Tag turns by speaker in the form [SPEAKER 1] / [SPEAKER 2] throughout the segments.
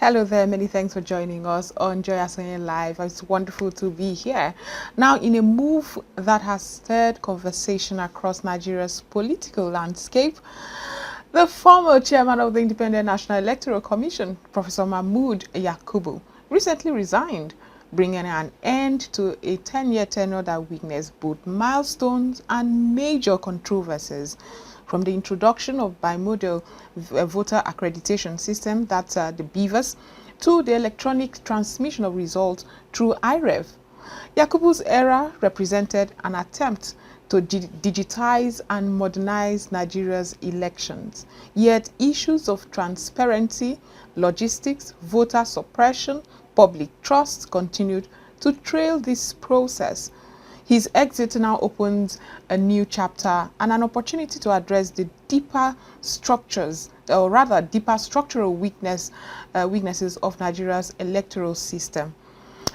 [SPEAKER 1] Hello there, many thanks for joining us on Joy Asonye Live. It's wonderful to be here. Now, in a move that has stirred conversation across Nigeria's political landscape, the former chairman of the Independent National Electoral Commission, Professor Mahmood Yakubu, recently resigned, bringing an end to a 10-year tenure that witnessed both milestones and major controversies. From the introduction of Bimodal Voter Accreditation System, that's the BVAS, to the electronic transmission of results through IReV. Yakubu's era represented an attempt to digitize and modernize Nigeria's elections. Yet issues of transparency, logistics, voter suppression, public trust continued to trail this process. His exit now opens a new chapter and an opportunity to address the deeper structures, or rather deeper structural weaknesses of Nigeria's electoral system.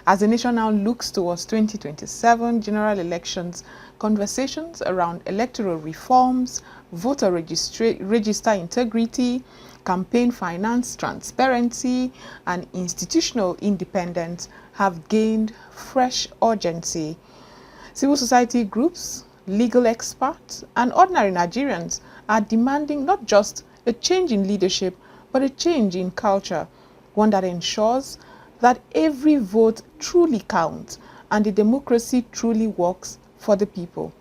[SPEAKER 1] As the nation now looks towards 2027 general elections, conversations around electoral reforms, voter register integrity, campaign finance transparency, and institutional independence have gained fresh urgency. Civil society groups, legal experts, and ordinary Nigerians are demanding not just a change in leadership, but a change in culture, one that ensures that every vote truly counts and the democracy truly works for the people.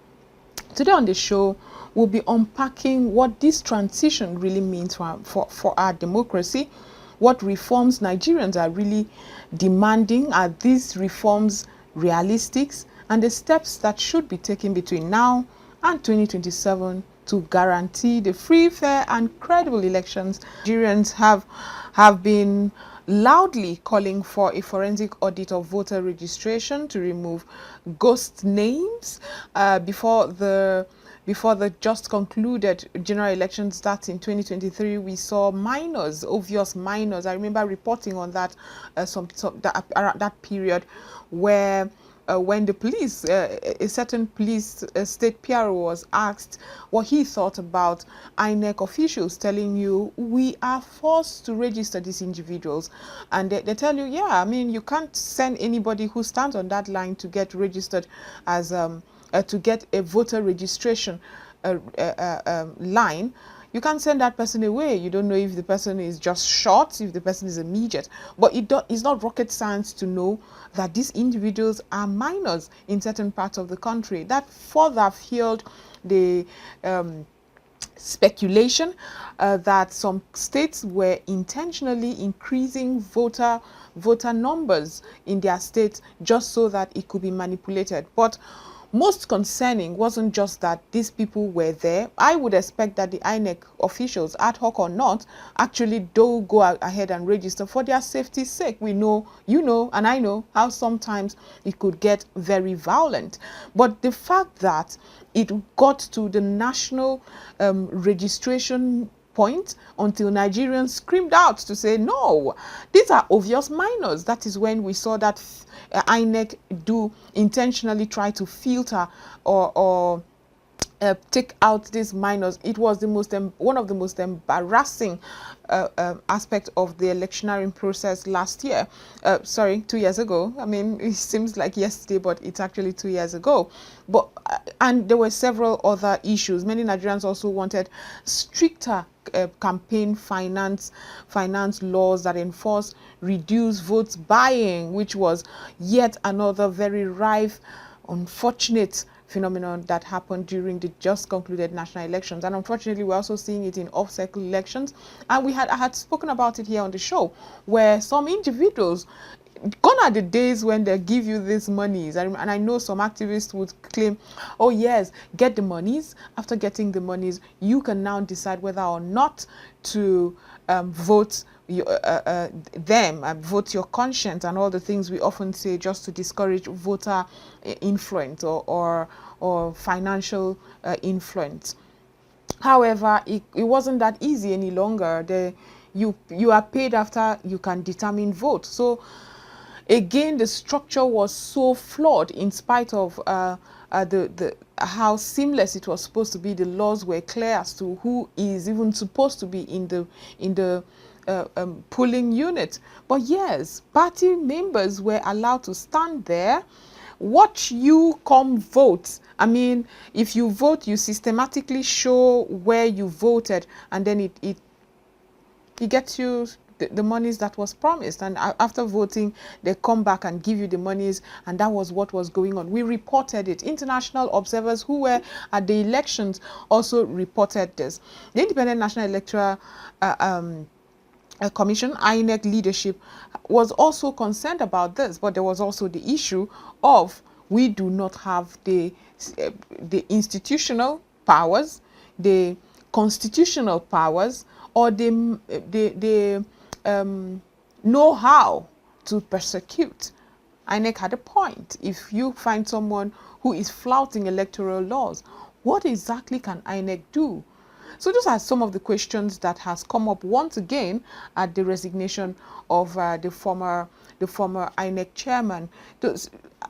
[SPEAKER 1] Today on the show, we'll be unpacking what this transition really means for our democracy, what reforms Nigerians are really demanding. Are these reforms realistic? And the steps that should be taken between now and 2027 to guarantee the free, fair, and credible elections. Nigerians have been loudly calling for a forensic audit of voter registration to remove ghost names before the just concluded general election starts in 2023. We saw minors, obvious minors. I remember reporting on that around that period where when the police, a certain police state PRO was asked what he thought about INEC officials telling you, we are forced to register these individuals. And they tell you, yeah, I mean, you can't send anybody who stands on that line to get registered as, to get a voter registration line. You can't send that person away. You don't know if the person is just short, if the person is immediate. But it's not rocket science to know that these individuals are minors in certain parts of the country. That further fueled the speculation that some states were intentionally increasing voter numbers in their states just so that it could be manipulated. But most concerning wasn't just that these people were there. I would expect that the INEC officials, ad hoc or not, actually do go ahead and register for their safety's sake. We know, you know, and I know how sometimes it could get very violent. But the fact that it got to the national registration point until Nigerians screamed out to say, no, these are obvious minors. That is when we saw that INEC do intentionally try to filter or take out these minors. It was one of the most embarrassing aspects of the electioneering process last year. 2 years ago. I mean, it seems like yesterday, but it's actually 2 years ago. But and there were several other issues. Many Nigerians also wanted stricter campaign finance laws that enforce reduced votes buying, which was yet another very rife, unfortunate phenomenon that happened during the just concluded national elections. And unfortunately, we're also seeing it in off-cycle elections. And I had spoken about it here on the show, where some individuals, gone are the days when they give you these monies. And I know some activists would claim, oh yes, get the monies. After getting the monies, you can now decide whether or not to vote vote your conscience, and all the things we often say just to discourage voter influence or financial influence. However, it wasn't that easy any longer. You are paid after you can determine vote. So again, the structure was so flawed in spite of how seamless it was supposed to be. The laws were clear as to who is even supposed to be in the polling unit. But yes, party members were allowed to stand there, watch you come vote. I mean, if you vote, you systematically show where you voted, and then it gets you the monies that was promised. And after voting, they come back and give you the monies, and that was what was going on. We reported it. International observers who were at the elections also reported this. The Independent National Electoral Commission, INEC leadership, was also concerned about this, but there was also the issue of we do not have the institutional powers, the constitutional powers, or the know-how to persecute. INEC had a point. If you find someone who is flouting electoral laws, what exactly can INEC do? So those are some of the questions that has come up once again at the resignation of the former INEC chairman.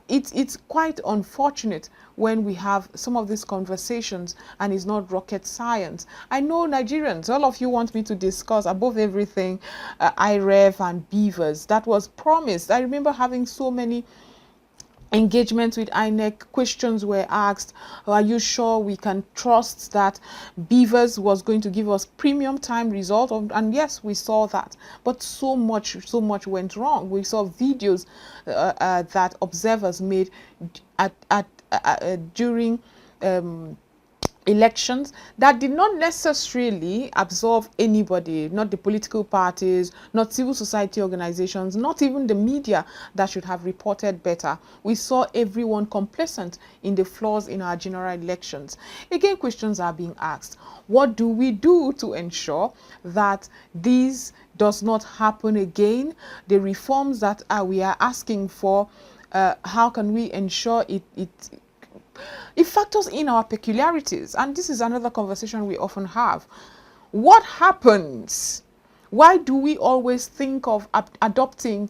[SPEAKER 1] It's quite unfortunate when we have some of these conversations and it's not rocket science. I know Nigerians, all of you want me to discuss above everything IReV and BVAS. That was promised. I remember having so many engagements with INEC. Questions were asked. Are you sure we can trust that BVAS was going to give us premium time result? And yes, we saw that. But so much went wrong. We saw videos that observers made during elections that did not necessarily absolve anybody, not the political parties, not civil society organizations, not even the media that should have reported better. We saw everyone complacent in the flaws in our general elections. Again, questions are being asked. What do we do to ensure that this does not happen again? The reforms that we are asking for, how can we ensure it factors in our peculiarities? And this is another conversation we often have. What happens? Why do we always think of adopting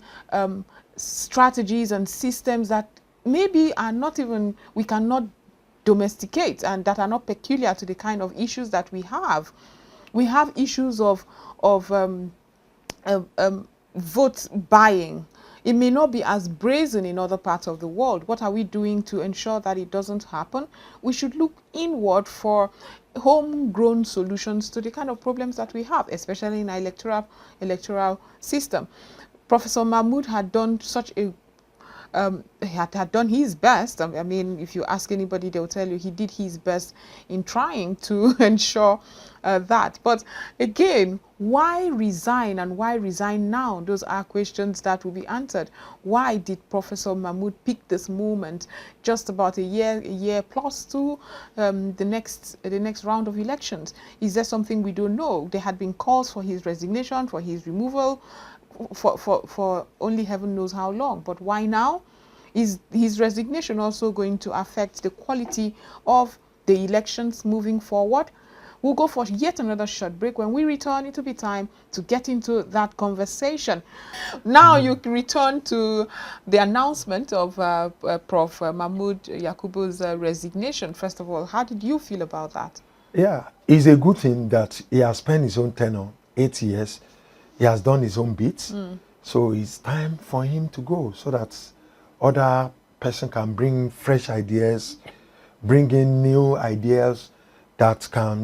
[SPEAKER 1] strategies and systems that maybe are not even, we cannot domesticate, and that are not peculiar to the kind of issues that we have? We have issues of vote buying. It may not be as brazen in other parts of the world. What are we doing to ensure that it doesn't happen? We should look inward for homegrown solutions to the kind of problems that we have, especially in our electoral system. Professor Mahmood had done such a had done his best. I mean, if you ask anybody, they'll tell you he did his best in trying to ensure that. But again, why resign, and why resign now? Those are questions that will be answered. Why did Professor Mahmood pick this moment just about a year plus to the next round of elections? Is there something we don't know? There had been calls for his resignation, for his removal, for only heaven knows how long. But why now? Is his resignation also going to affect the quality of the elections moving forward? We'll go for yet another short break. When we return, it will be time to get into that conversation. Now you return to the announcement of Prof. Mahmood Yakubu's resignation. First of all, how did you feel about that?
[SPEAKER 2] Yeah, it's a good thing that he has spent his own tenure, 8 years. He has done his own bits. So it's time for him to go so that other person can bring fresh ideas, bring in new ideas that can,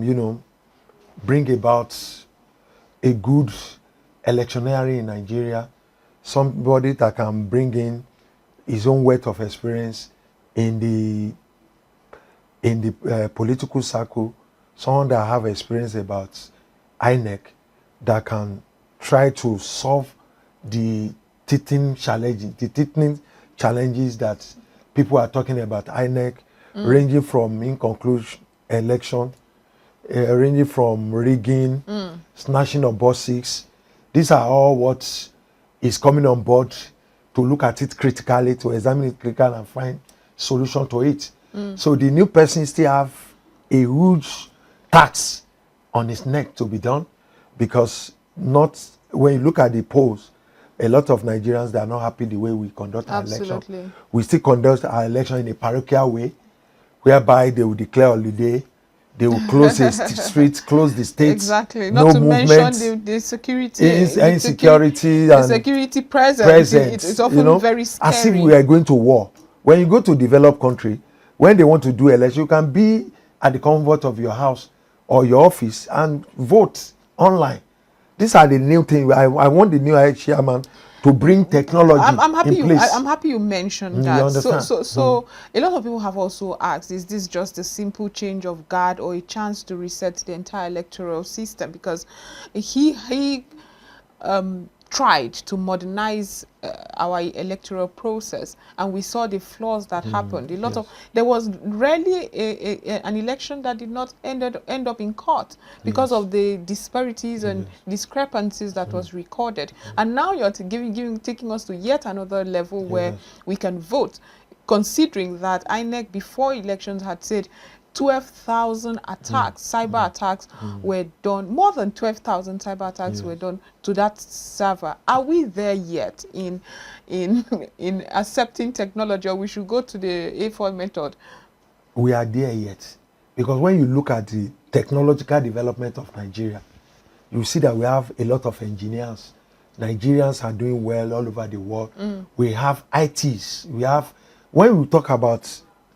[SPEAKER 2] bring about a good electioneering in Nigeria. Somebody that can bring in his own weight of experience in the political circle, someone that have experience about INEC that can try to solve the teething challenges that people are talking about INEC, ranging from inconclusive election, ranging from rigging, snatching of buses. These are all what is coming on board to look at it critically, to examine it critically and find solution to it. So the new person still have a huge tax on his neck to be done, because not when you look at the polls, a lot of Nigerians, they are not happy the way we conduct our election. We still conduct our election in a parochial way, whereby they will declare holiday, They will close the streets, close the states.
[SPEAKER 1] Exactly.
[SPEAKER 2] No
[SPEAKER 1] Not to mention
[SPEAKER 2] movement,
[SPEAKER 1] the security,
[SPEAKER 2] insecurity,
[SPEAKER 1] the
[SPEAKER 2] and
[SPEAKER 1] security present.
[SPEAKER 2] presence.
[SPEAKER 1] It's often very scary.
[SPEAKER 2] As if we are going to war. When you go to developed country, when they want to do election, you can be at the comfort of your house or your office and vote online. These are the new things. I want the new chairman to bring technology
[SPEAKER 1] I'm happy
[SPEAKER 2] in place.
[SPEAKER 1] I'm happy you mentioned
[SPEAKER 2] You
[SPEAKER 1] that.
[SPEAKER 2] understand?
[SPEAKER 1] So a lot of people have also asked, is this just a simple change of guard or a chance to reset the entire electoral system? Because he tried to modernize our electoral process, and we saw the flaws that happened. There was rarely an election that did not end up in court because of the disparities and discrepancies that was recorded. And now you're taking us to yet another level where we can vote, considering that INEC before elections had said 12,000 attacks, cyber attacks were done, more than 12,000 cyber attacks were done to that server. Are we there yet in accepting technology, or we should go to the A4 method?
[SPEAKER 2] We are there yet. Because when you look at the technological development of Nigeria, you see that we have a lot of engineers. Nigerians are doing well all over the world. We have ITs. When we talk about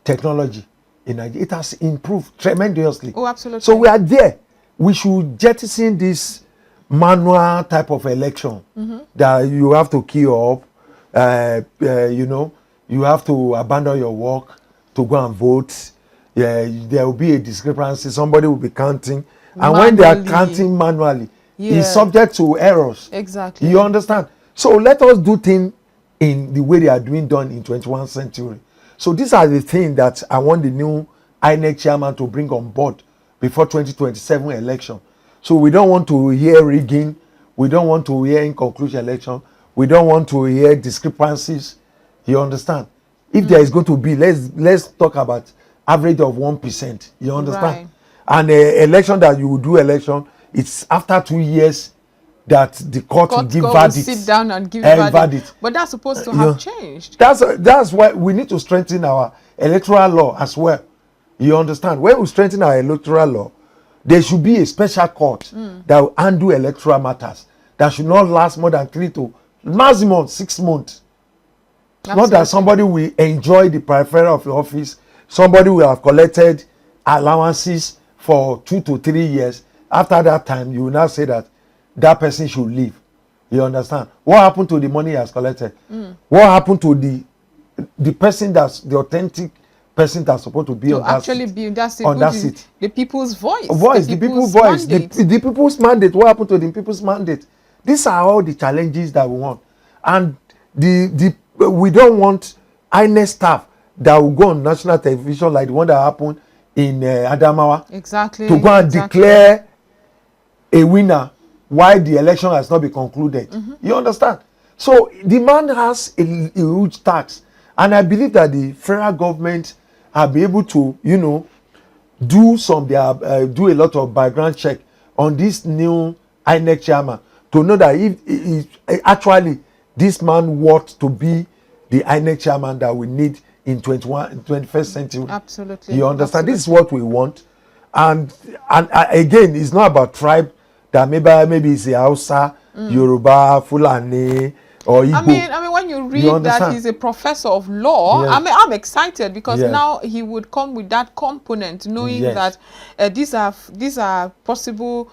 [SPEAKER 2] technology in Nigeria, it has improved tremendously.
[SPEAKER 1] Oh, absolutely.
[SPEAKER 2] So we are there. We should jettison this manual type of election that you have to queue up, you have to abandon your work to go and vote. There will be a discrepancy. Somebody will be counting. And when they are counting manually, it's subject to errors.
[SPEAKER 1] Exactly.
[SPEAKER 2] You understand? So let us do things in the way they are done in 21st century. So these are the things that I want the new INEC chairman to bring on board before 2027 election. So we don't want to hear rigging. We don't want to hear inconclusive election. We don't want to hear discrepancies. You understand? If there is going to be, let's talk about average of 1%. You understand?
[SPEAKER 1] Right.
[SPEAKER 2] And election that you will do election, it's after 2 years that the court will give verdict.
[SPEAKER 1] Sit down and give verdict. But that's supposed to have changed.
[SPEAKER 2] That's why we need to strengthen our electoral law as well. You understand? When we strengthen our electoral law, there should be a special court that will handle electoral matters that should not last more than 3 to maximum 6 months. Absolutely. Not that somebody will enjoy the peripheral of the office, somebody will have collected allowances for 2 to 3 years. After that time, you will now say that person should leave. You understand? What happened to the money he has collected? What happened to the person that's the authentic person that's supposed to be on that seat?
[SPEAKER 1] The people's voice.
[SPEAKER 2] The people's voice. The people's mandate. What happened to the people's mandate? These are all the challenges that we want. And we don't want INEC staff that will go on national television like the one that happened in Adamawa.
[SPEAKER 1] Exactly.
[SPEAKER 2] To go and declare a winner while the election has not been concluded. You understand? So the man has a huge tax, and I believe that the federal government have been able to, do a lot of background check on this new INEC chairman to know that if actually this man worth to be the INEC chairman that we need in 21st century.
[SPEAKER 1] Absolutely.
[SPEAKER 2] You understand?
[SPEAKER 1] Absolutely.
[SPEAKER 2] This is what we want, and again, it's not about tribe. That maybe it's a Hausa, Yoruba, Fulani, or Igbo.
[SPEAKER 1] I mean, when you read that he's a professor of law, I'm excited because now he would come with that component, knowing that these are possible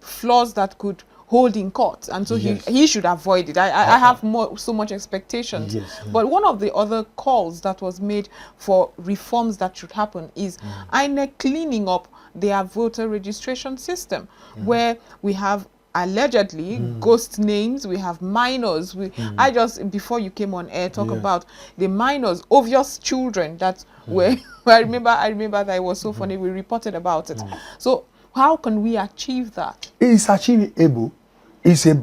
[SPEAKER 1] flaws that could hold in court, and so he should avoid it. I have so much expectations. But one of the other calls that was made for reforms that should happen is INEC cleaning up their voter registration system, where we have allegedly ghost names, we have minors. I just, before you came on air, talk about the minors, obvious children that were I remember that it was so funny, we reported about it. So how can we achieve that?
[SPEAKER 2] It's achievable. It's a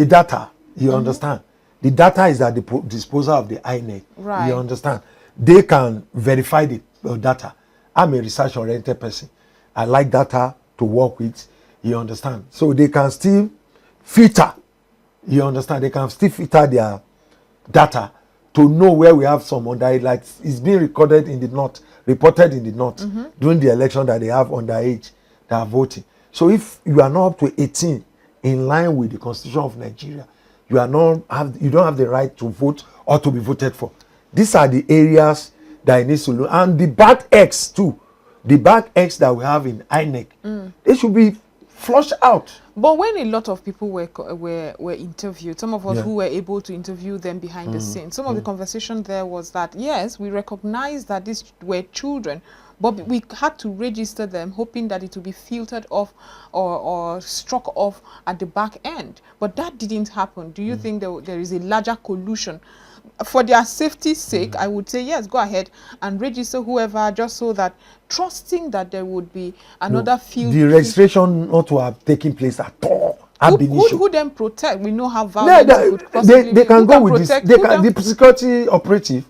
[SPEAKER 2] data. You understand? The data is at the disposal of the INEC.
[SPEAKER 1] Right.
[SPEAKER 2] You understand? They can verify the data. I'm a research-oriented person. I like data to work with. You understand? So they can still filter. You understand? They can still filter their data to know where we have some underage, like it's being recorded in the north, reported in the north during the election that they have underage that are voting. So if you are not up to 18 in line with the Constitution of Nigeria, you don't have the right to vote or to be voted for. These are the areas that it needs to look. And the bad X too, the bad X that we have in INEC, they should be flushed out.
[SPEAKER 1] But when a lot of people were interviewed, some of us who were able to interview them behind the scenes, some of the conversation there was that, yes, we recognize that these were children, but we had to register them, hoping that it would be filtered off or struck off at the back end. But that didn't happen. Do you think there is a larger collusion? For their safety's sake, I would say, yes, go ahead and register whoever, just so that, trusting that there would be another field.
[SPEAKER 2] The registration not to have taken place at all.
[SPEAKER 1] Who then protect? We know how violent
[SPEAKER 2] they can go with this. The security operative,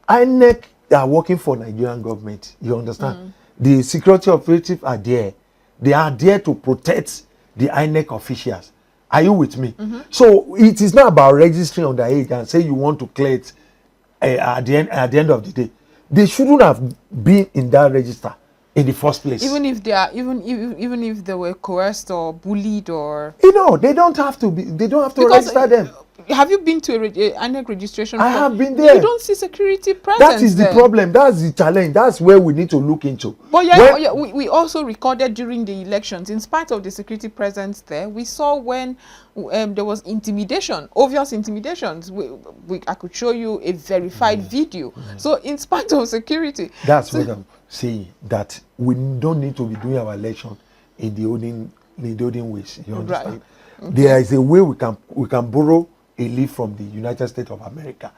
[SPEAKER 2] INEC, they are working for Nigerian government. You understand? The security operatives are there. They are there to protect the INEC officials. Are you with me? So it is not about registering underage and say you want to clear it at the end of the day. They shouldn't have been in that register in the first place.
[SPEAKER 1] Even if they are, even if they were coerced or bullied or,
[SPEAKER 2] they don't have to be. They don't have to register them.
[SPEAKER 1] Have you been to a INEC registration?
[SPEAKER 2] I have been there.
[SPEAKER 1] You don't see security presence.
[SPEAKER 2] That is the problem. That's the challenge. That's where we need to look into.
[SPEAKER 1] But we also recorded during the elections, in spite of the security presence there, we saw when there was intimidation, obvious intimidations. I could show you a verified video. So in spite of security.
[SPEAKER 2] That's what I'm saying, that we don't need to be doing our election in the olden ways. You understand? Right. Okay. There is a way we can borrow a leaf from the United States of America,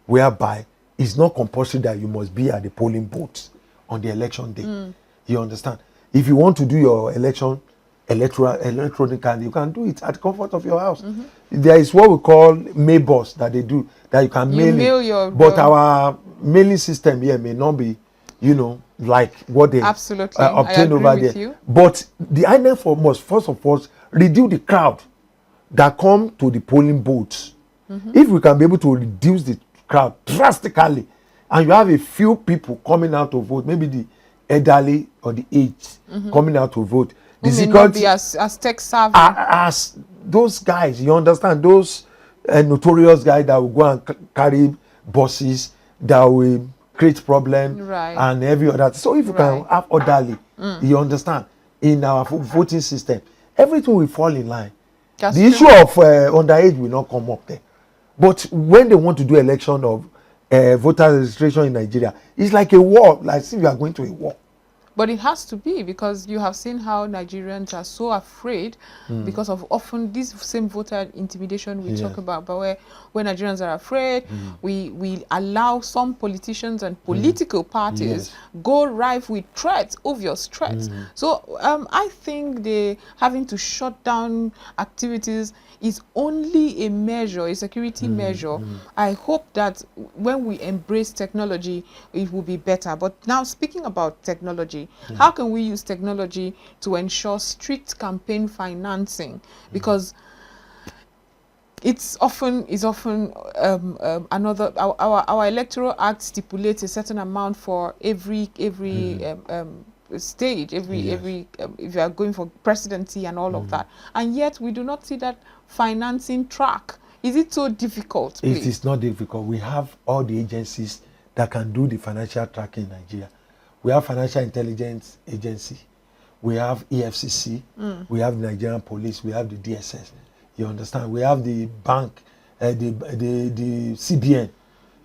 [SPEAKER 2] whereby it's not compulsory that you must be at the polling booth on the election day. You understand? If you want to do your electronically, you can do it at the comfort of your house. There is what we call mailbox that they do, that you can mail but our mailing system here may not be, like what they obtain over there. But the INEC must first of all reduce the crowd that come to the polling booths. If we can be able to reduce the crowd drastically, and you have a few people coming out to vote, maybe the elderly or the aged coming out to vote, the security
[SPEAKER 1] be as tech savvy
[SPEAKER 2] as those guys, you understand, those notorious guys that will go and carry buses, that will create problem and every other. So if you can have orderly, you understand, in our voting system, everything will fall in line. That's the issue of underage will not come up there. But when they want to do election of voter registration in Nigeria, it's like a war, like if you are going to a war.
[SPEAKER 1] But it has to be, because you have seen how Nigerians are so afraid because of often this same voter intimidation we talk about, but where Nigerians are afraid, we allow some politicians and political parties go rife with threats, obvious threats. So I think having to shut down activities is only a measure, a security measure. I hope that when we embrace technology, it will be better. But now, speaking about technology, how can we use technology to ensure strict campaign financing? Because it's often another. Our electoral act stipulates a certain amount for every stage, if you are going for presidency and all of that, and yet we do not see that financing track. Is it so difficult?
[SPEAKER 2] It is not difficult. We have all the agencies that can do the financial tracking in Nigeria. We have Financial Intelligence Agency, we have EFCC, we have the Nigerian Police, we have the DSS. You understand? We have the bank, the CBN.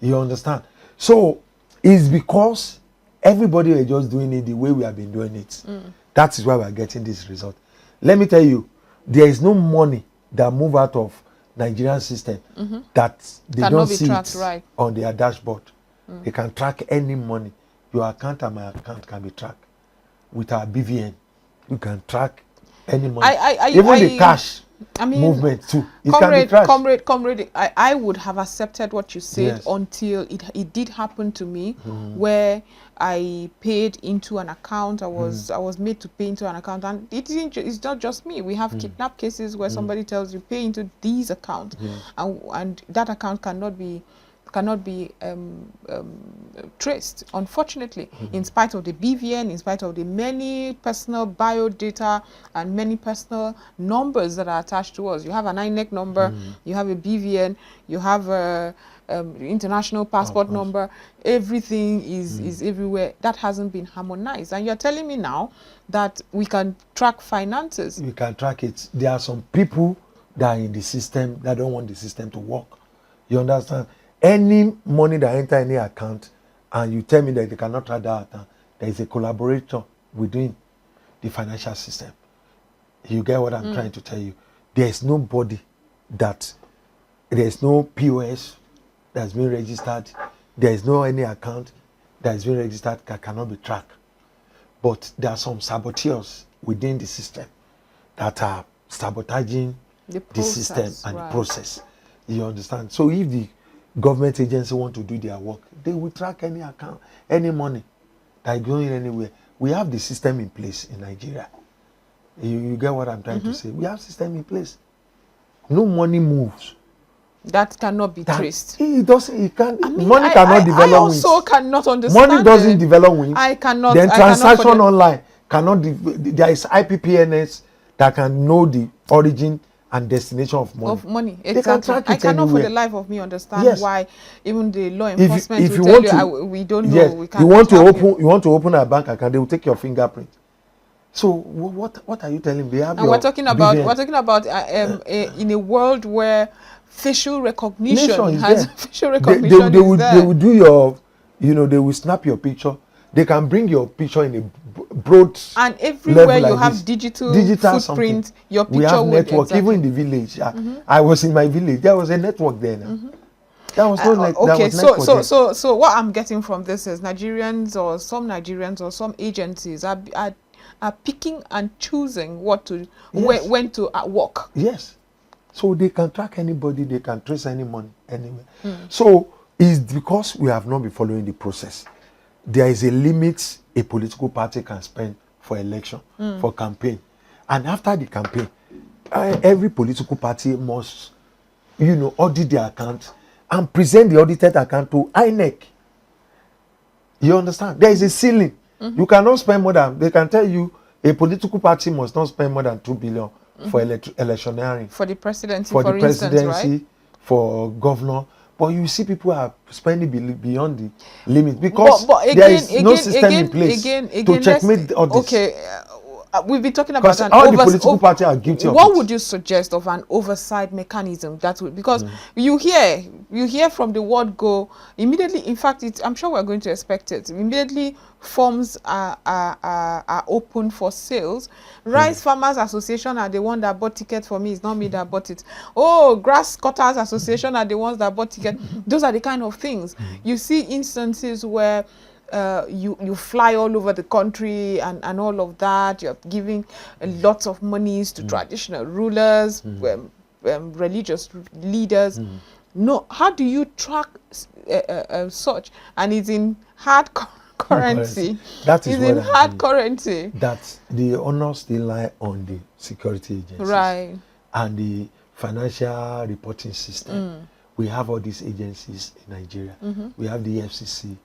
[SPEAKER 2] You understand? So it's because everybody is just doing it the way we have been doing it. That is why we are getting this result. Let me tell you, there is no money that move out of Nigerian system that they don't see it on their dashboard. They can track any money. Your account and my account can be tracked with our BVN. You can track any money, even the cash movement too. It can be tracked.
[SPEAKER 1] Comrade, I would have accepted what you said until it did happen to me, where I paid into an account. I was made to pay into an account, and it's not just me. We have kidnap cases where somebody tells you pay into these accounts, and that account cannot be cannot be traced, unfortunately, in spite of the BVN, in spite of the many personal bio data and many personal numbers that are attached to us. You have an INEC number, you have a BVN, you have a international passport number. Everything is everywhere. That hasn't been harmonized. And you're telling me now that we can track finances.
[SPEAKER 2] We can track it. There are some people that are in the system that don't want the system to work. You understand? Any money that enter any account and you tell me that they cannot track that account, there is a collaborator within the financial system. You get what I'm trying to tell you? There is nobody that, there is no POS that's been registered. There is no any account that's been registered that cannot be tracked. But there are some saboteurs within the system that are sabotaging the system and the process. You understand? So if the government agency want to do their work, they will track any account, any money that is going anywhere. We have the system in place in Nigeria. You get what I'm trying to say? We have system in place. No money moves.
[SPEAKER 1] That cannot be traced.
[SPEAKER 2] It doesn't. It can't. Money cannot develop.
[SPEAKER 1] I also cannot understand.
[SPEAKER 2] Money doesn't develop wings.
[SPEAKER 1] I cannot.
[SPEAKER 2] Then transaction online cannot. There is IPPNS that can know the origin and destination of money.
[SPEAKER 1] Exactly.
[SPEAKER 2] They can track it
[SPEAKER 1] I cannot
[SPEAKER 2] anywhere.
[SPEAKER 1] for the life of me understand why even the law enforcement
[SPEAKER 2] if
[SPEAKER 1] will
[SPEAKER 2] you
[SPEAKER 1] tell
[SPEAKER 2] want
[SPEAKER 1] you, we don't know.
[SPEAKER 2] Yes,
[SPEAKER 1] We can't
[SPEAKER 2] you want to open a bank account, they will take your fingerprint. So what are you telling me?
[SPEAKER 1] And we're talking about in a world where facial recognition has facial recognition.
[SPEAKER 2] They will do your, they will snap your picture. They can bring your picture in a broad
[SPEAKER 1] and everywhere you
[SPEAKER 2] like
[SPEAKER 1] have digital footprint, your picture.
[SPEAKER 2] We have network even in the village. I was in my village. There was a network there. That was no
[SPEAKER 1] okay. So what I'm getting from this is Nigerians or some agencies are picking and choosing what to when to work.
[SPEAKER 2] Yes. So they can track anybody, they can trace any money anywhere. So it's because we have not been following the process. There is a limit a political party can spend for election, for campaign. And after the campaign, every political party must, audit their account and present the audited account to INEC. You understand? There is a ceiling. You cannot spend more than, they can tell you, a political party must not spend more than 2 billion for electioneering.
[SPEAKER 1] For the presidency,
[SPEAKER 2] for
[SPEAKER 1] instance, right?
[SPEAKER 2] For governor. But you see people are spending beyond the limit because there is no system in place to checkmate all this.
[SPEAKER 1] Okay, we've been talking about
[SPEAKER 2] all the political parties are guilty of it.
[SPEAKER 1] What would you suggest of an oversight mechanism that would, because you hear from the word go immediately. In fact, I'm sure we're going to expect it immediately. Forms are open for sales. Rice Farmers Association are the one that bought ticket for me. It's not me that bought it. Oh, Grass Cutters Association are the ones that bought ticket. Those are the kind of things. You see instances where you fly all over the country and all of that. You're giving lots of monies to traditional rulers, religious leaders. No, how do you track such? And it's in hard currency.
[SPEAKER 2] That is
[SPEAKER 1] in hard currency.
[SPEAKER 2] That the honors still lie on the security agencies,
[SPEAKER 1] right,
[SPEAKER 2] and the financial reporting system. We have all these agencies in Nigeria. We have the FCC.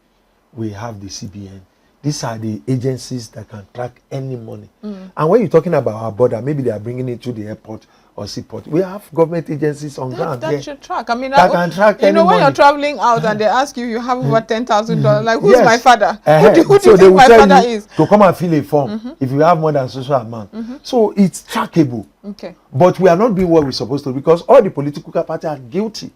[SPEAKER 2] We have the CBN. These are the agencies that can track any money. And when you're talking about our border, maybe they are bringing it to the airport or seaport. We have government agencies on ground.
[SPEAKER 1] That should track. I mean,
[SPEAKER 2] that can track any
[SPEAKER 1] when
[SPEAKER 2] money.
[SPEAKER 1] You're traveling out and they ask you, you have over $10,000. Like, who's my father? Who do
[SPEAKER 2] so
[SPEAKER 1] you think my father is?
[SPEAKER 2] To come and fill a form if you have more than social amount. So it's trackable.
[SPEAKER 1] Okay.
[SPEAKER 2] But we are not doing what we're supposed to because all the political parties are guilty.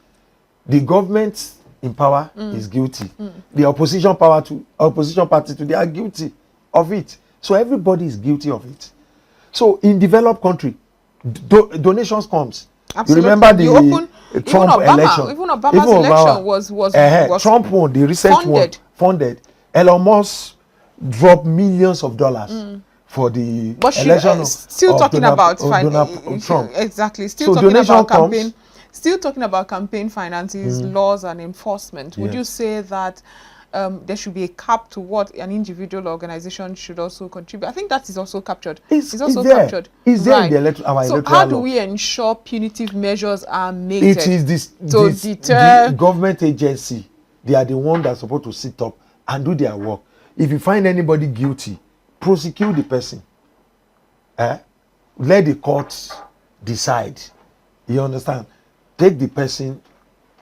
[SPEAKER 2] The government in power is guilty. The opposition party they are guilty of it. So everybody is guilty of it. So in developed country, donations comes.
[SPEAKER 1] Absolutely.
[SPEAKER 2] You remember the Trump election?
[SPEAKER 1] Even Obama's election was
[SPEAKER 2] Trump won, the recent funded. Elon Musk dropped millions of dollars for the election.
[SPEAKER 1] Still talking about
[SPEAKER 2] Trump.
[SPEAKER 1] Exactly. Still talking about campaign. Still talking about campaign finances, laws and enforcement. Would you say that there should be a cap to what an individual organization should also contribute. I think that is also captured.
[SPEAKER 2] It's
[SPEAKER 1] also
[SPEAKER 2] there.
[SPEAKER 1] captured.
[SPEAKER 2] It's there in
[SPEAKER 1] Right.
[SPEAKER 2] the our
[SPEAKER 1] So
[SPEAKER 2] electoral
[SPEAKER 1] how do
[SPEAKER 2] law.
[SPEAKER 1] we ensure punitive measures are made
[SPEAKER 2] It is
[SPEAKER 1] to deter
[SPEAKER 2] the government agency. They are the one that's supposed to sit up and do their work. If you find anybody guilty, prosecute the person. Let the courts decide. You understand? Take the person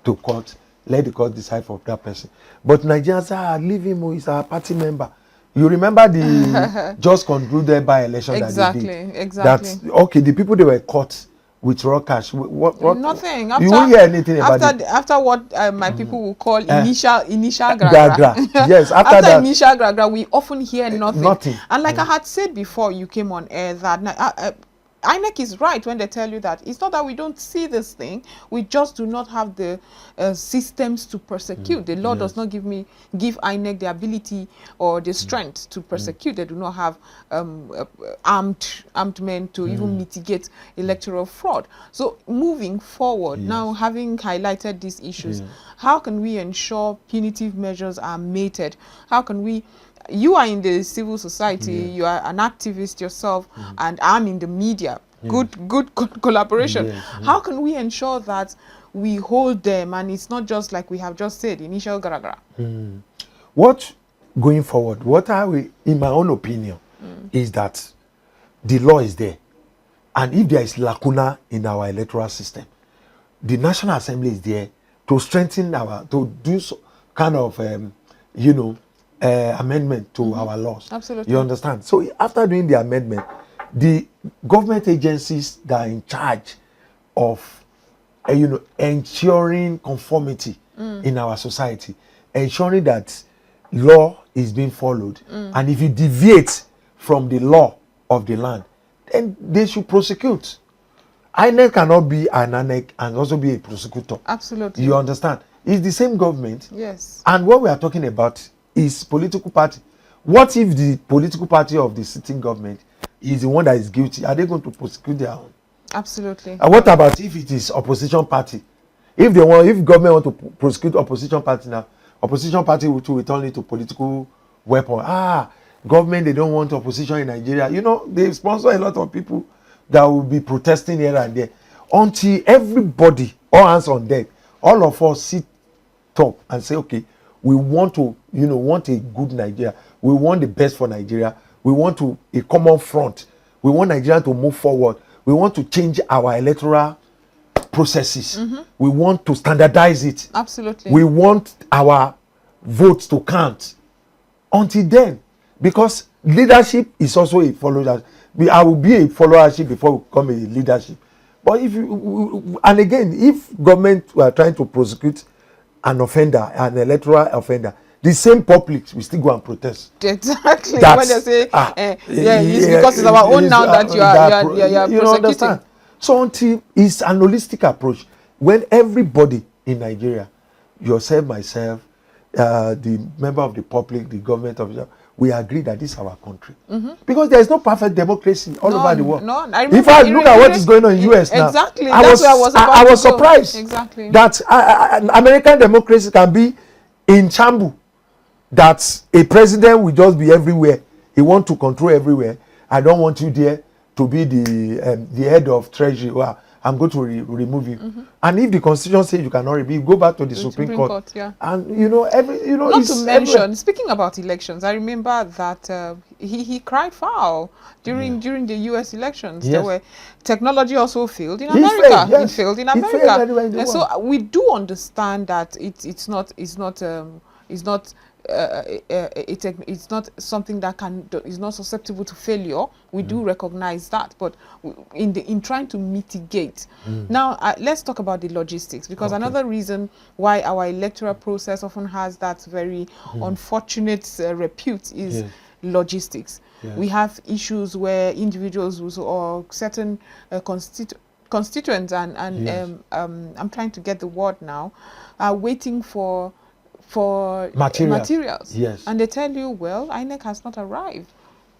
[SPEAKER 2] to court. Let the court decide for that person. But Nigerians leave him. He's a party member. You remember the just concluded by election that they did?
[SPEAKER 1] Exactly.
[SPEAKER 2] That okay, the people they were caught with raw cash. What?
[SPEAKER 1] Nothing.
[SPEAKER 2] You won't hear anything about it.
[SPEAKER 1] After what my people will call initial gragra.
[SPEAKER 2] Yes.
[SPEAKER 1] After that, initial gragra, we often hear nothing.
[SPEAKER 2] Nothing.
[SPEAKER 1] And like I had said before, you came on air that INEC is right when they tell you that it's not that we don't see this thing, we just do not have the systems to prosecute. The law does not give INEC the ability or the strength to prosecute. They do not have armed men to even mitigate electoral fraud. So moving forward, now having highlighted these issues, how can we ensure punitive measures are meted? How can we... You are in the civil society, you are an activist yourself, and I'm in the media. Good collaboration. How can we ensure that we hold them and it's not just like we have just said, initial gragra?
[SPEAKER 2] What going forward, what are we, in my own opinion, is that the law is there. And if there is lacuna in our electoral system, the National Assembly is there to strengthen to do kind of, amendment to our laws.
[SPEAKER 1] Absolutely.
[SPEAKER 2] You understand? So after doing the amendment, the government agencies that are in charge of, ensuring conformity in our society, ensuring that law is being followed, and if you deviate from the law of the land, then they should prosecute. INEC cannot be an INEC and also be a prosecutor.
[SPEAKER 1] Absolutely.
[SPEAKER 2] You understand? It's the same government.
[SPEAKER 1] Yes.
[SPEAKER 2] And what we are talking about is political party. What if the political party of the sitting government is the one that is guilty? Are they going to prosecute their own?
[SPEAKER 1] Absolutely.
[SPEAKER 2] And what about if it is opposition party? If government want to prosecute opposition party now, opposition party will return it to political weapon. Government, they don't want opposition in Nigeria. They sponsor a lot of people that will be protesting here and there. Until everybody, all hands on deck, all of us sit up and say, okay, we want to, want a good Nigeria. We want the best for Nigeria. We want a common front. We want Nigeria to move forward. We want to change our electoral processes. We want to standardize it.
[SPEAKER 1] Absolutely.
[SPEAKER 2] We want our votes to count. Until then, because leadership is also a followership. I will be a followership before we become a leadership. But if government were trying to prosecute an offender, an electoral offender, the same public will still go and protest.
[SPEAKER 1] Exactly. When they say, it's because it's our own now that you are prosecuting.
[SPEAKER 2] Understand? So until it's an holistic approach, when everybody in Nigeria, yourself, myself, the member of the public, the government official, we agree that this is our country. Because there is no perfect democracy all over the world.
[SPEAKER 1] No,
[SPEAKER 2] in fact, look at what is going on in the US now.
[SPEAKER 1] Exactly. I
[SPEAKER 2] was surprised that American democracy can be in shambles. That a president will just be everywhere. He wants to control everywhere. I don't want you there to be the head of treasury. Well, I'm going to remove you. And if the constitution says you cannot remove, you go back to the Supreme Court. And not
[SPEAKER 1] to mention, speaking about elections, I remember that he cried foul during the US elections. There were technology also failed in America. It failed in America. And so we do understand that it's not something that is not susceptible to failure. We do recognize that, but in trying to mitigate. Now let's talk about the logistics, because another reason why our electoral process often has that very unfortunate repute is logistics. We have issues where individuals or certain constituents and I'm trying to get the word now, are waiting for materials.
[SPEAKER 2] Yes.
[SPEAKER 1] And they tell you, well, INEC has not arrived.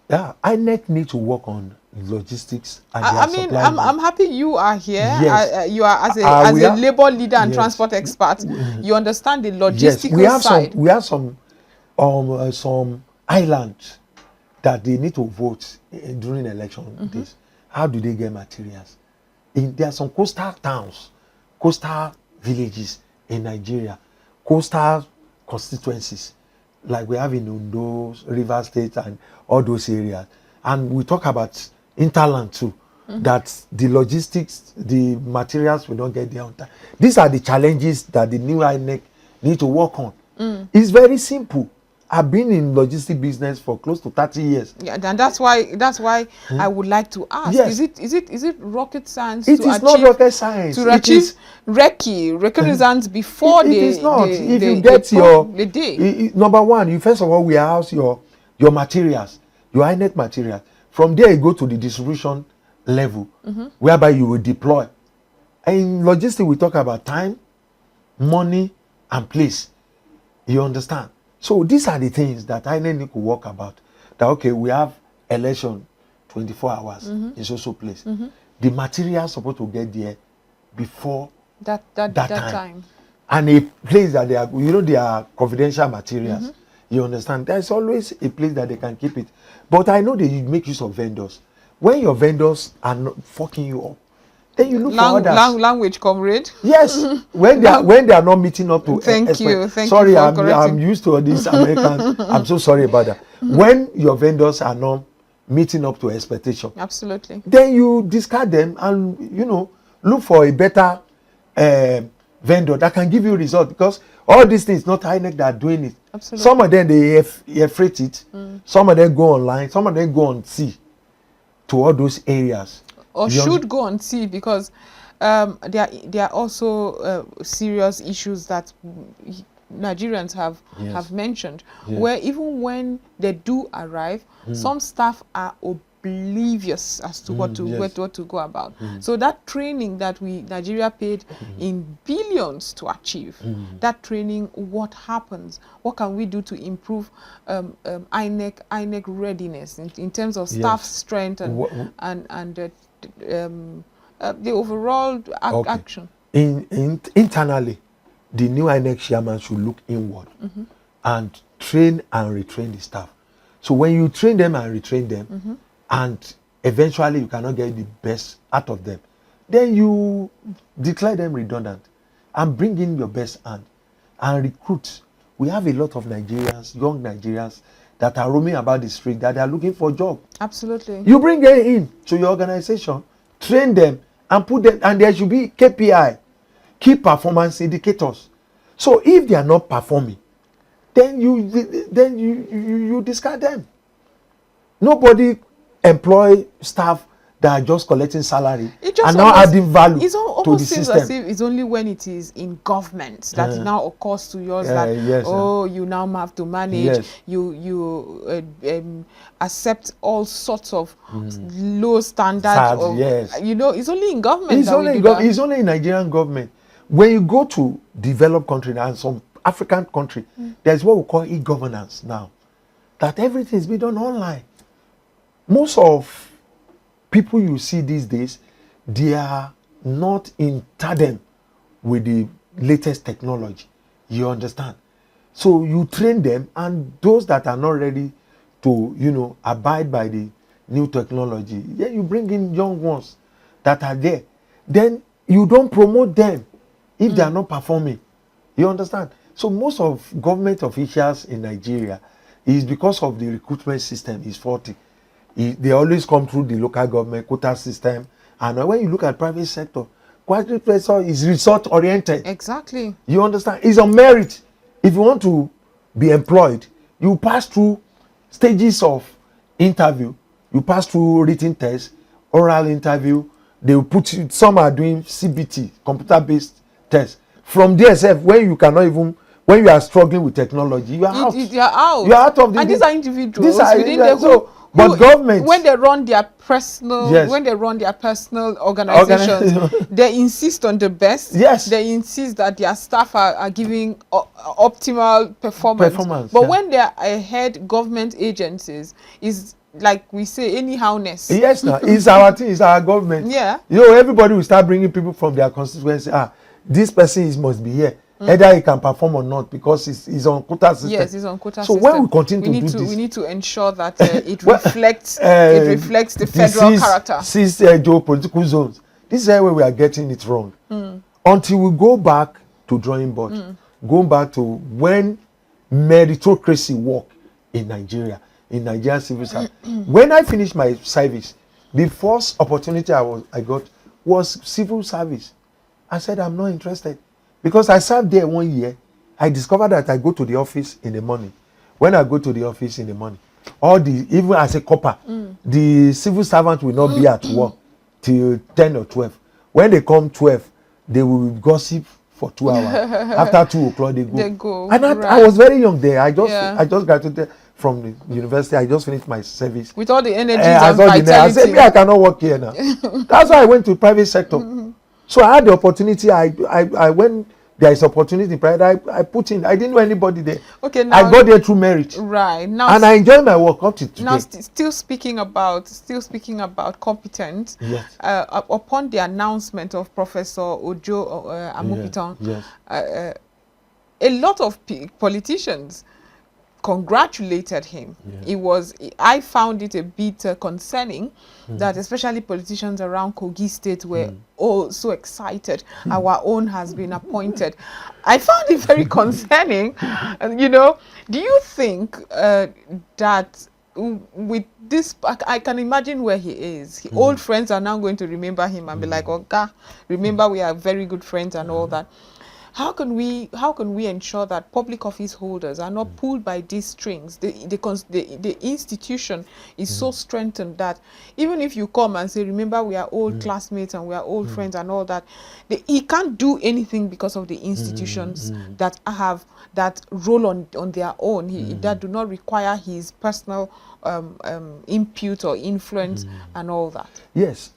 [SPEAKER 2] Yeah, INEC need to work on logistics. And
[SPEAKER 1] I'm happy you are here.
[SPEAKER 2] Yes.
[SPEAKER 1] You are as a labor leader and transport expert. You understand the logistical side.
[SPEAKER 2] We have some some islands that they need to vote during election days. How do they get materials? There are some coastal towns, coastal villages in Nigeria, coastal constituencies, like we have in Ondo, River State, and all those areas. And we talk about interland too, that the logistics, the materials will not get there on time. These are the challenges that the new INEC need to work on. It's very simple. I've been in logistic business for close to 30 years.
[SPEAKER 1] Yeah, and that's why I would like to ask.
[SPEAKER 2] Yes.
[SPEAKER 1] Is it rocket science
[SPEAKER 2] It is not rocket science.
[SPEAKER 1] To achieve reconnaissance before
[SPEAKER 2] it is not. If you get
[SPEAKER 1] the day.
[SPEAKER 2] Number one, you first of all warehouse your materials, your INEC materials. From there you go to the distribution level, whereby you will deploy. And in logistics we talk about time, money, and place. You understand? So these are the things that INEC need to work about. That okay, we have election 24 hours in so place. The material supposed to get there before that time. And a place that they are confidential materials. You understand? There's always a place that they can keep it. But I know that you make use of vendors. When your vendors are not fucking you up, then you look for others.
[SPEAKER 1] Language, comrade.
[SPEAKER 2] Yes, when they are not meeting up to.
[SPEAKER 1] Thank you.
[SPEAKER 2] Sorry, I'm used to these Americans. I'm so sorry about that. When your vendors are not meeting up to expectation,
[SPEAKER 1] absolutely,
[SPEAKER 2] then you discard them and look for a better vendor that can give you result, because all these things not INEC that are doing it.
[SPEAKER 1] Absolutely.
[SPEAKER 2] Some of them they freight it. Some of them go online. Some of them go on sea to all those areas.
[SPEAKER 1] Or should go and see, because there are also serious issues that Nigerians have mentioned, where even when they do arrive, some staff are oblivious as to what to go about. So that training that Nigeria paid in billions to achieve, that training, what happens? What can we do to improve INEC readiness in terms of staff strength and the overall action?
[SPEAKER 2] Internally, the new INEC chairman should look inward and train and retrain the staff. So when you train them and retrain them, and eventually you cannot get the best out of them, then you declare them redundant and bring in your best hand and recruit. We have a lot of Nigerians, young Nigerians, that are roaming about the street, that are looking for a job.
[SPEAKER 1] Absolutely.
[SPEAKER 2] You bring them in to your organization, train them, and put them, and there should be KPI, key performance indicators. So if they are not performing, then you discard them. Nobody employ staff that are just collecting salary and now adding value to the system.
[SPEAKER 1] As if it's only when it is in government that it now occurs to yours that you now have to manage. You accept all sorts of low standards. It's only in government.
[SPEAKER 2] It's only in Nigerian government. When you go to developed country and some African country, there's what we call e-governance now. That everything is being done online. Most of people you see these days, they are not in tandem with the latest technology. You understand? So you train them, and those that are not ready to, abide by the new technology, then you bring in young ones that are there. Then you don't promote them if they are not performing. You understand? So most of government officials in Nigeria is because of the recruitment system is faulty. They always come through the local government quota system, and when you look at private sector, quality sector is result oriented.
[SPEAKER 1] Exactly.
[SPEAKER 2] You understand? It's on merit. If you want to be employed, you pass through stages of interview. You pass through written test, oral interview. They will put you, some are doing CBT, computer-based test. From there, when you cannot even, when you are struggling with technology, you are out.
[SPEAKER 1] You are out.
[SPEAKER 2] You are out of the.
[SPEAKER 1] And these are individuals.
[SPEAKER 2] These are individuals. But government,
[SPEAKER 1] when they run their personal, organizations, they insist on the best.
[SPEAKER 2] Yes.
[SPEAKER 1] They insist that their staff are giving optimal performance. But when they are head government agencies, is like we say, anyhowness.
[SPEAKER 2] Yes, now it's our thing. It's our government.
[SPEAKER 1] Yeah.
[SPEAKER 2] Everybody will start bringing people from their constituency. This person must be here. either he can perform or not, because he's on quota system.
[SPEAKER 1] Yes, it's on quota
[SPEAKER 2] so
[SPEAKER 1] system.
[SPEAKER 2] when we continue to do this,
[SPEAKER 1] we need to ensure that it
[SPEAKER 2] well,
[SPEAKER 1] reflects the federal character.
[SPEAKER 2] Six geopolitical zones. This is where we are getting it wrong. Until we go back to drawing board, go back to when meritocracy worked in Nigeria, in Nigerian civil service. When I finished my service, the first opportunity I got was civil service. I said, I'm not interested. Because I served there 1 year, I discovered that I go to the office in the morning. When I go to the office in the morning, even as a copper, the civil servant will not be at work till 10 or 12. When they come 12, they will gossip for 2 hours. After 2 o'clock, they go. And I was very young there. I just graduated from the university. I just finished my service.
[SPEAKER 1] With all the energy and vitality.
[SPEAKER 2] I said, I cannot work here now. That's why I went to private sector. So I had the opportunity. I when there is opportunity in private, I put in. I didn't know anybody there.
[SPEAKER 1] Okay, now
[SPEAKER 2] I got there through merit.
[SPEAKER 1] Right now,
[SPEAKER 2] and I enjoy my work up to today.
[SPEAKER 1] Now, still speaking about competence.
[SPEAKER 2] Yes.
[SPEAKER 1] Upon the announcement of Professor Ojo Amupitan,
[SPEAKER 2] yes.
[SPEAKER 1] A lot of politicians congratulated him. I found it a bit concerning that especially politicians around Kogi State were all so excited. Our own has been appointed. I found it very concerning. You know, do you think that with this, I can imagine where he is. Old friends are now going to remember him and be like, "Oh, God, remember we are very good friends," and all that. How can we ensure that public office holders are not pulled by these strings? The institution is so strengthened that even if you come and say, remember we are old classmates and we are old friends and all that, he can't do anything because of the institutions that have that role on their own. That do not require his personal input or influence and all that.
[SPEAKER 2] Yes,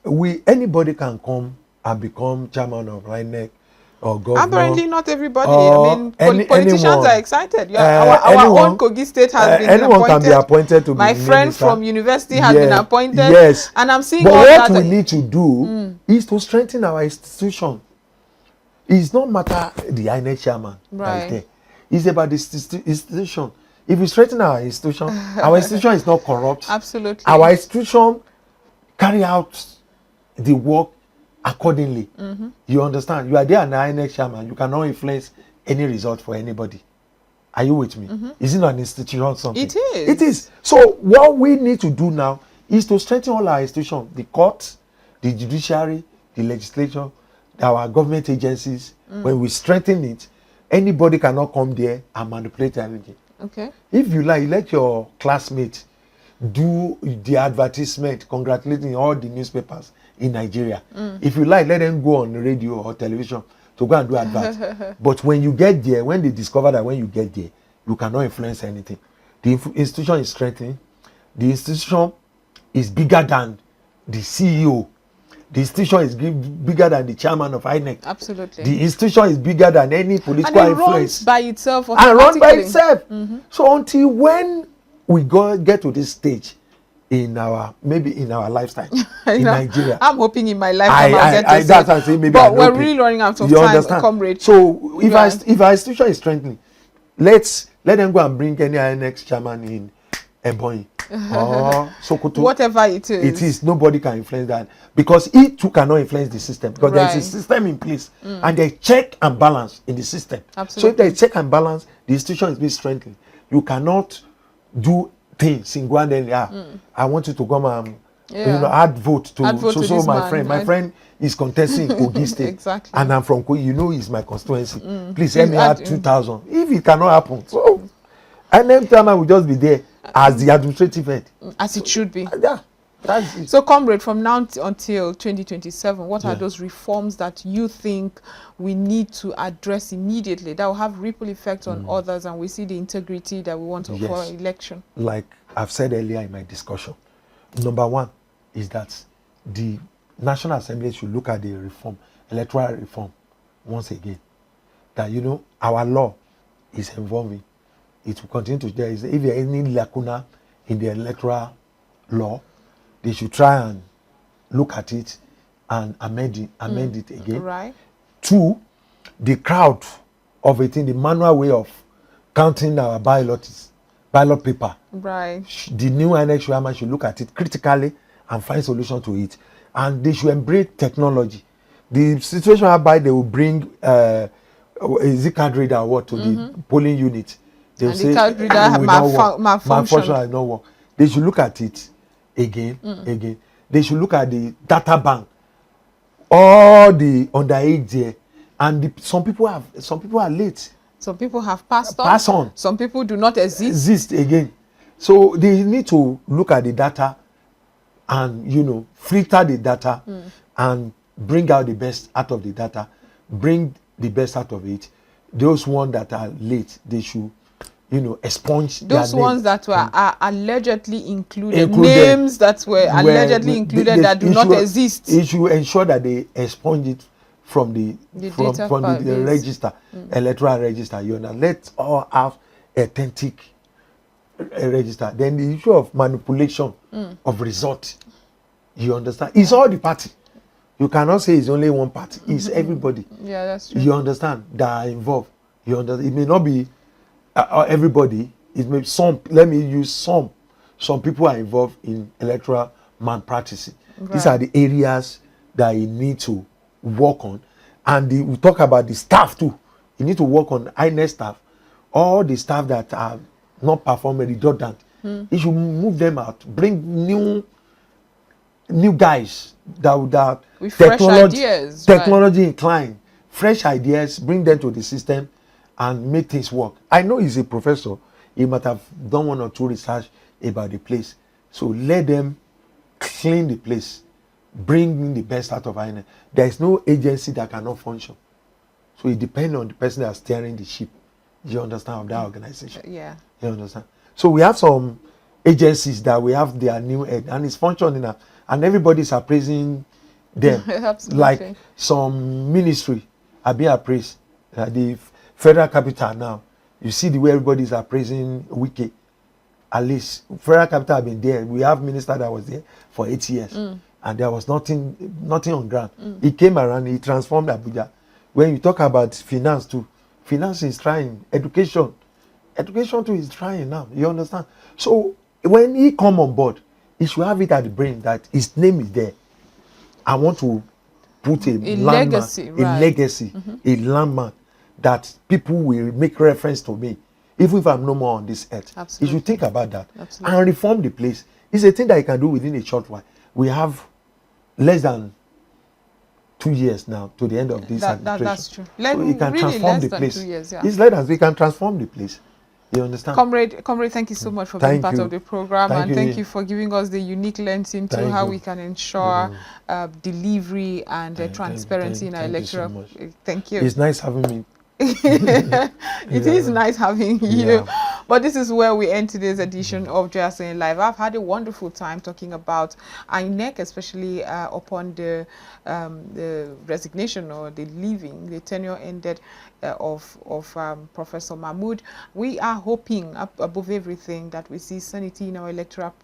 [SPEAKER 2] anybody can come and become chairman of INEC.
[SPEAKER 1] Apparently not everybody. I mean, politicians are excited. Our own Kogi State has been
[SPEAKER 2] anyone
[SPEAKER 1] appointed.
[SPEAKER 2] Can be appointed to
[SPEAKER 1] My
[SPEAKER 2] be
[SPEAKER 1] friend
[SPEAKER 2] minister.
[SPEAKER 1] From university has been appointed.
[SPEAKER 2] Yes.
[SPEAKER 1] And I'm seeing
[SPEAKER 2] but
[SPEAKER 1] all
[SPEAKER 2] what
[SPEAKER 1] that.
[SPEAKER 2] We need to do is to strengthen our institution. It's not matter the INEC chairman.
[SPEAKER 1] Right.
[SPEAKER 2] It's about the institution. If we strengthen our institution is not corrupt.
[SPEAKER 1] Absolutely.
[SPEAKER 2] Our institution carry out the work accordingly. You understand? You are there an INEC chairman. You cannot influence any result for anybody. Are you with me? Is it not an institution something?
[SPEAKER 1] It is.
[SPEAKER 2] It is. So what we need to do now is to strengthen all our institutions, the courts, the judiciary, the legislature, our government agencies. When we strengthen it, anybody cannot come there and manipulate everything.
[SPEAKER 1] Okay.
[SPEAKER 2] If you like, let your classmates do the advertisement congratulating all the newspapers in Nigeria. If you like, let them go on the radio or television to go and do advert. But when you get there, when they discover that when you get there, you cannot influence anything. The institution is strengthening. The institution is bigger than the CEO. The institution is bigger than the chairman of INEC.
[SPEAKER 1] Absolutely.
[SPEAKER 2] The institution is bigger than any political
[SPEAKER 1] and it
[SPEAKER 2] influence.
[SPEAKER 1] Runs by itself.
[SPEAKER 2] And run by itself. So until when we get to this stage, maybe in our lifetime in Nigeria.
[SPEAKER 1] I'm hoping in my lifetime I'll get to
[SPEAKER 2] that's what I'm saying, maybe
[SPEAKER 1] but we're really running out of time, comrade.
[SPEAKER 2] So if our institution is strengthening, let them go and bring any INEC chairman in Ebonyi or Sokoto.
[SPEAKER 1] Whatever it is.
[SPEAKER 2] It is. Nobody can influence that because it too cannot influence the system because there is a system in place and there's check and balance in the system.
[SPEAKER 1] Absolutely.
[SPEAKER 2] So if there is check and balance, the institution is being strengthened. You cannot do things single-handedly. I want you to come and add vote to my friend. My friend is contesting Kogi State.
[SPEAKER 1] Exactly.
[SPEAKER 2] And I'm from Kogi. He's my constituency. Please help me add 2,000. If it cannot happen, so and then time I will just be there as the administrative head.
[SPEAKER 1] As it should be.
[SPEAKER 2] Yeah. That's it.
[SPEAKER 1] So, comrade, from now until 2027, what are those reforms that you think we need to address immediately that will have ripple effects on others and we see the integrity that we want for election?
[SPEAKER 2] Like I've said earlier in my discussion, number one is that the National Assembly should look at the reform, electoral reform, once again. That, our law is evolving. It will continue to there. If there is any lacuna in the electoral law, they should try and look at it and amend it again.
[SPEAKER 1] Right.
[SPEAKER 2] 2, the crowd of a thing, the manual way of counting our ballot paper.
[SPEAKER 1] Right.
[SPEAKER 2] The new INEC chairman should look at it critically and find solution to it. And they should embrace technology. The situation whereby they will bring is it card reader or what to the polling unit. They will
[SPEAKER 1] And
[SPEAKER 2] say
[SPEAKER 1] the card reader
[SPEAKER 2] it will not work.
[SPEAKER 1] malfunction.
[SPEAKER 2] Malfunction will not work. They should look at it again. They should look at the data bank. All the underage there, and some people are late.
[SPEAKER 1] Some people have passed on.
[SPEAKER 2] Pass on.
[SPEAKER 1] Some people do not
[SPEAKER 2] Exist again. So they need to look at the data and, you know, filter the data and bring out the best out of the data. Bring the best out of it. Those ones that are late, they should, you know, expunge
[SPEAKER 1] those
[SPEAKER 2] their
[SPEAKER 1] ones
[SPEAKER 2] name.
[SPEAKER 1] that are allegedly included, names that were allegedly included that do not exist.
[SPEAKER 2] It should ensure that they expunge it from the register, electoral register. You know, let's all have authentic register. Then the issue of manipulation of result, you understand? It's all the party. You cannot say it's only one party. It's everybody.
[SPEAKER 1] Yeah, that's true.
[SPEAKER 2] You understand that are involved. You understand? It may not be everybody. It may some. Let me use some. Some people are involved in electoral malpractice.
[SPEAKER 1] Right.
[SPEAKER 2] These are the areas that you need to work on, and we talk about the staff too. You need to work on INEC staff, all the staff that are not performing redundant. You should move them out. Bring new guys that
[SPEAKER 1] with fresh ideas,
[SPEAKER 2] technology inclined, fresh ideas. Bring them to the system and make things work. I know he's a professor. He might have done one or two research about the place. So let them clean the place. Bring the best out of INEC. There is no agency that cannot function. So it depends on the person that's steering the ship. You understand, of that organization?
[SPEAKER 1] Yeah.
[SPEAKER 2] You understand? So we have some agencies that we have their new head and it's functioning now. And everybody's appraising them.
[SPEAKER 1] Absolutely.
[SPEAKER 2] Like some ministry are being appraised. The federal capital now. You see the way everybody's appraising Wiki. At least federal capital have been there. We have minister that was there for 8 years. And there was nothing on ground. He came around, he transformed Abuja. When you talk about finance too, finance is trying. Education too is trying now. You understand? So when he come on board, he should have it at the brain that his name is there. I want to put a
[SPEAKER 1] legacy,
[SPEAKER 2] a landmark that people will make reference to me, even if I'm no more on this earth.
[SPEAKER 1] Absolutely.
[SPEAKER 2] You should think about that.
[SPEAKER 1] Absolutely.
[SPEAKER 2] And reform the place. It's a thing that you can do within a short while. We have less than 2 years now to the end of this administration.
[SPEAKER 1] That's true.
[SPEAKER 2] So you can
[SPEAKER 1] really
[SPEAKER 2] transform the
[SPEAKER 1] than
[SPEAKER 2] place.
[SPEAKER 1] 2 years, yeah.
[SPEAKER 2] It's less than we can transform the place. You understand?
[SPEAKER 1] Comrade, thank you so much for being part of the program, and thank you for giving us the unique lens into how we can ensure delivery and transparency in our electoral. Thank you.
[SPEAKER 2] It's nice having me.
[SPEAKER 1] It is nice having you. But this is where we end today's edition of Just Saying Live. I've had a wonderful time talking about INEC, especially upon the resignation or the leaving, the tenure ended of Professor Mahmood. We are hoping, above everything, that we see sanity in our electoral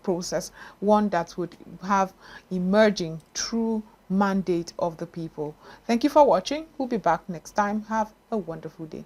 [SPEAKER 1] process, one that would have emerging true mandate of the people. Thank you for watching. We'll be back next time. Have a wonderful day.